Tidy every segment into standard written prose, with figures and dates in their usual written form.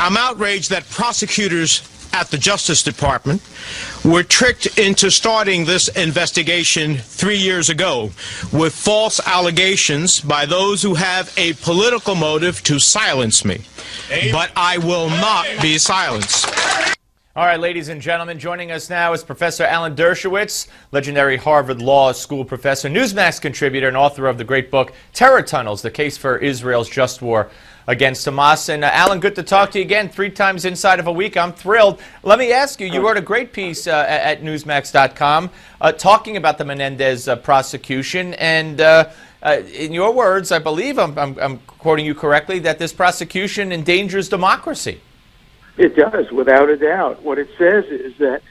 I'm outraged that prosecutors at the Justice Department were tricked into starting this investigation 3 years ago with false allegations by those who have a political motive to silence me. But I will not be silenced. All right, ladies and gentlemen, joining us now is Professor Alan Dershowitz, legendary Harvard Law School professor, Newsmax contributor, and author of the great book, Terror Tunnels, The Case for Israel's Just War Against Hamas. And Alan, good to talk to you again 3 times inside of a week. I'm thrilled. Let me ask you, you wrote a great piece at Newsmax.com talking about the Menendez prosecution. And in your words, I believe, I'm quoting you correctly, that this prosecution endangers democracy. It does, without a doubt. What it says is that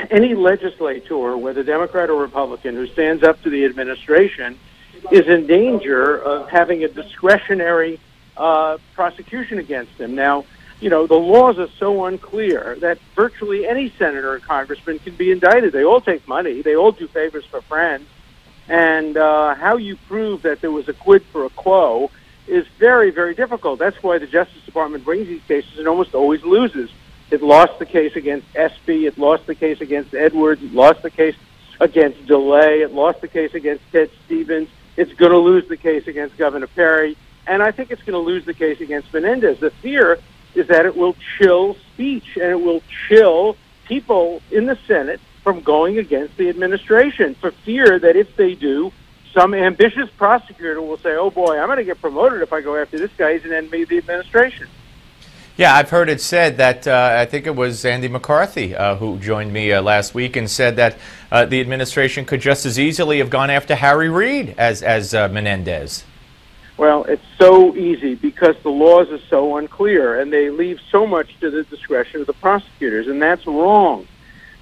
any legislator, whether Democrat or Republican, who stands up to the administration is in danger of having a discretionary prosecution against him. Now, you know, the laws are so unclear that virtually any senator or congressman can be indicted. They all take money. They all do favors for friends. And how you prove that there was a quid pro quo is very, very difficult. That's why the Justice Department brings these cases and almost always loses. It lost the case against Espy. It lost the case against Edwards. It lost the case against DeLay. It lost the case against Ted Stevens. It's going to lose the case against Governor Perry. And I think it's going to lose the case against Menendez. The fear is that it will chill speech and it will chill people in the Senate from going against the administration, for fear that if they do, some ambitious prosecutor will say, oh boy, I'm going to get promoted if I go after this guy. He's an enemy of the administration. Yeah, I've heard it said that, I think it was Andy McCarthy who joined me last week and said that the administration could just as easily have gone after Harry Reid as Menendez. Well, it's so easy because the laws are so unclear and they leave so much to the discretion of the prosecutors, and that's wrong.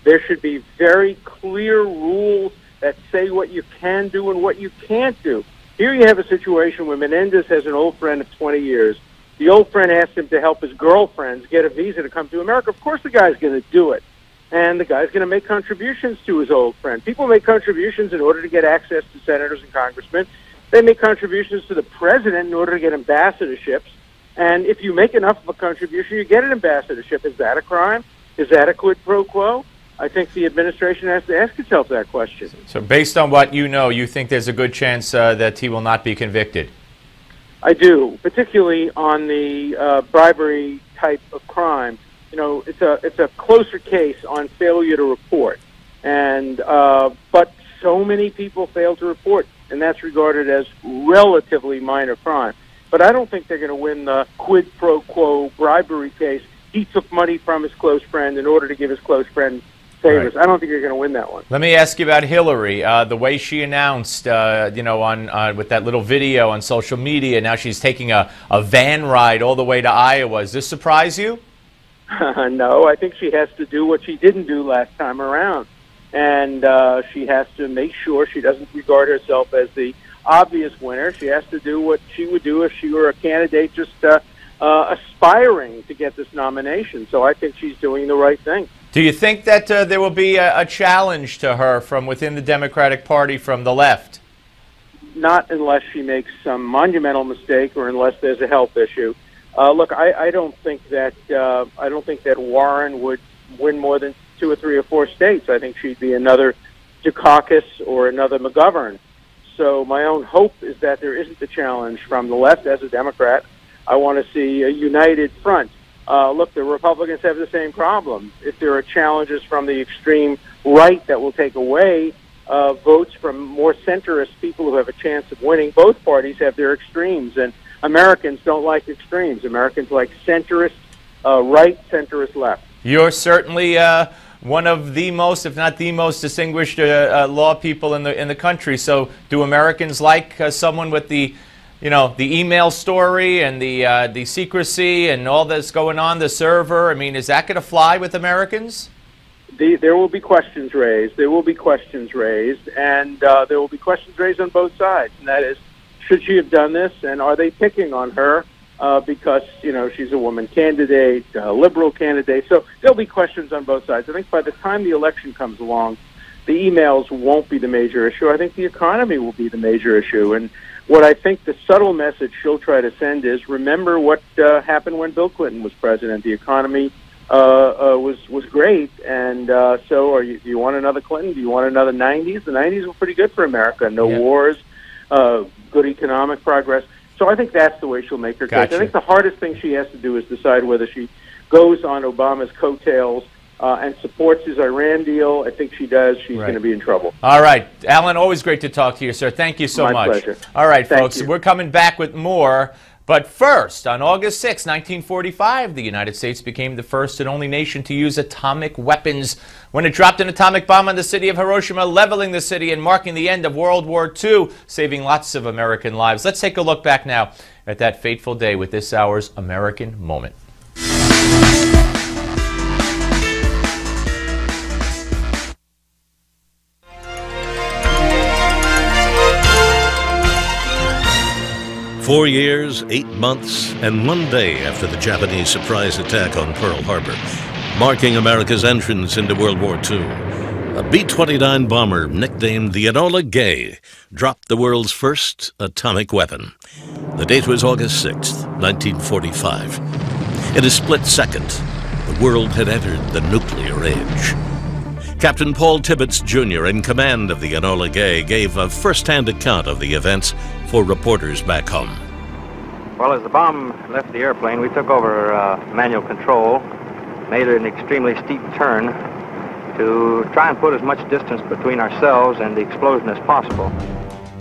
There should be very clear rules that say what you can do and what you can't do. Here you have a situation where Menendez has an old friend of 20 years. The old friend asked him to help his girlfriends get a visa to come to America. Of course the guy's going to do it. And the guy's going to make contributions to his old friend. People make contributions in order to get access to senators and congressmen. They make contributions to the president in order to get ambassadorships. And if you make enough of a contribution, you get an ambassadorship. Is that a crime? Is that a quid pro quo? I think the administration has to ask itself that question. So based on what you know, you think there's a good chance that he will not be convicted? I do, particularly on the bribery type of crime. You know, it's a closer case on failure to report. And but so many people fail to report, and that's regarded as relatively minor crime. But I don't think they're going to win the quid pro quo bribery case. He took money from his close friend in order to give his close friend favors. Right. I don't think you're going to win that one. Let me ask you about Hillary. The way she announced, you know, on with that little video on social media, now she's taking a van ride all the way to Iowa. Does this surprise you? No, I think she has to do what she didn't do last time around. And she has to make sure she doesn't regard herself as the obvious winner. She has to do what she would do if she were a candidate just aspiring to get this nomination. So I think she's doing the right thing. Do you think that there will be a challenge to her from within the Democratic Party from the left? Not unless she makes some monumental mistake or unless there's a health issue. Look, I don't think that Warren would win more than 2 or 3 or 4 states. I think she'd be another Dukakis or another McGovern. So my own hope is that there isn't a challenge from the left. As a Democrat, I want to see a united front. Look, the Republicans have the same problem. If there are challenges from the extreme right that will take away votes from more centrist people who have a chance of winning, both parties have their extremes, and Americans don't like extremes. Americans like centrist right, centrist left. You're certainly one of the most, if not the most, distinguished law people in the country. So, do Americans like someone with the, you know, the email story and the secrecy and all that's going on the server? I mean, is that going to fly with Americans? There will be questions raised. There will be questions raised, and there will be questions raised on both sides. And that is, should she have done this? And are they picking on her because, you know, she's a woman candidate, a liberal candidate? So there'll be questions on both sides. I think by the time the election comes along, the emails won't be the major issue. I think the economy will be the major issue. And what I think the subtle message she'll try to send is, remember what happened when Bill Clinton was president. The economy was great, and so do you want another Clinton? Do you want another 90s? The 90s were pretty good for America. No wars, good economic progress. So I think that's the way she'll make her case. I think the hardest thing she has to do is decide whether she goes on Obama's coattails and supports his Iran deal. I think she does. She's going to be in trouble. All right. Alan, always great to talk to you, sir. Thank you so much. My pleasure. All right, folks. You. We're coming back with more. But first, on August 6, 1945, the United States became the first and only nation to use atomic weapons when it dropped an atomic bomb on the city of Hiroshima, leveling the city and marking the end of World War II, saving lots of American lives. Let's take a look back now at that fateful day with this hour's American Moment. Four years, 8 months, and 1 day after the Japanese surprise attack on Pearl Harbor, marking America's entrance into World War II, a B-29 bomber nicknamed the Enola Gay dropped the world's first atomic weapon. The date was August 6, 1945. In a split second, the world had entered the nuclear age. Captain Paul Tibbets Jr., in command of the Enola Gay, gave a first-hand account of the events for reporters back home. Well, as the bomb left the airplane, we took over manual control, made an extremely steep turn to try and put as much distance between ourselves and the explosion as possible.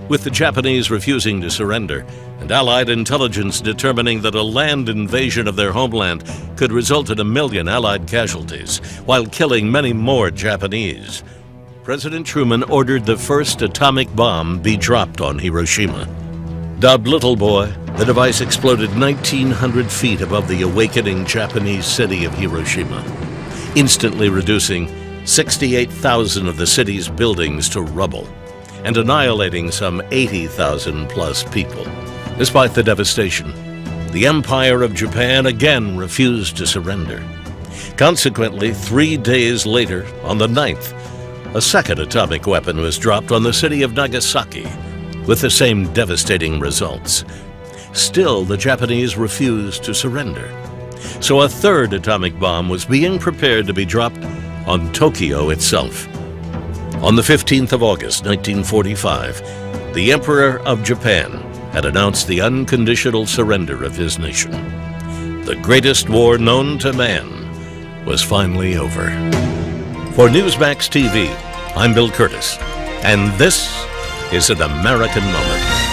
With the Japanese refusing to surrender, and Allied intelligence determining that a land invasion of their homeland could result in 1 million Allied casualties, while killing many more Japanese, President Truman ordered the first atomic bomb be dropped on Hiroshima. Dubbed Little Boy, the device exploded 1,900 feet above the awakening Japanese city of Hiroshima, instantly reducing 68,000 of the city's buildings to rubble and annihilating some 80,000 plus people. Despite the devastation, the Empire of Japan again refused to surrender. Consequently, 3 days later, on the 9th, a second atomic weapon was dropped on the city of Nagasaki, with the same devastating results. Still, the Japanese refused to surrender. So a third atomic bomb was being prepared to be dropped on Tokyo itself. On the 15th of August, 1945, the Emperor of Japan had announced the unconditional surrender of his nation. The greatest war known to man was finally over. For Newsmax TV, I'm Bill Curtis, and this is an American Moment.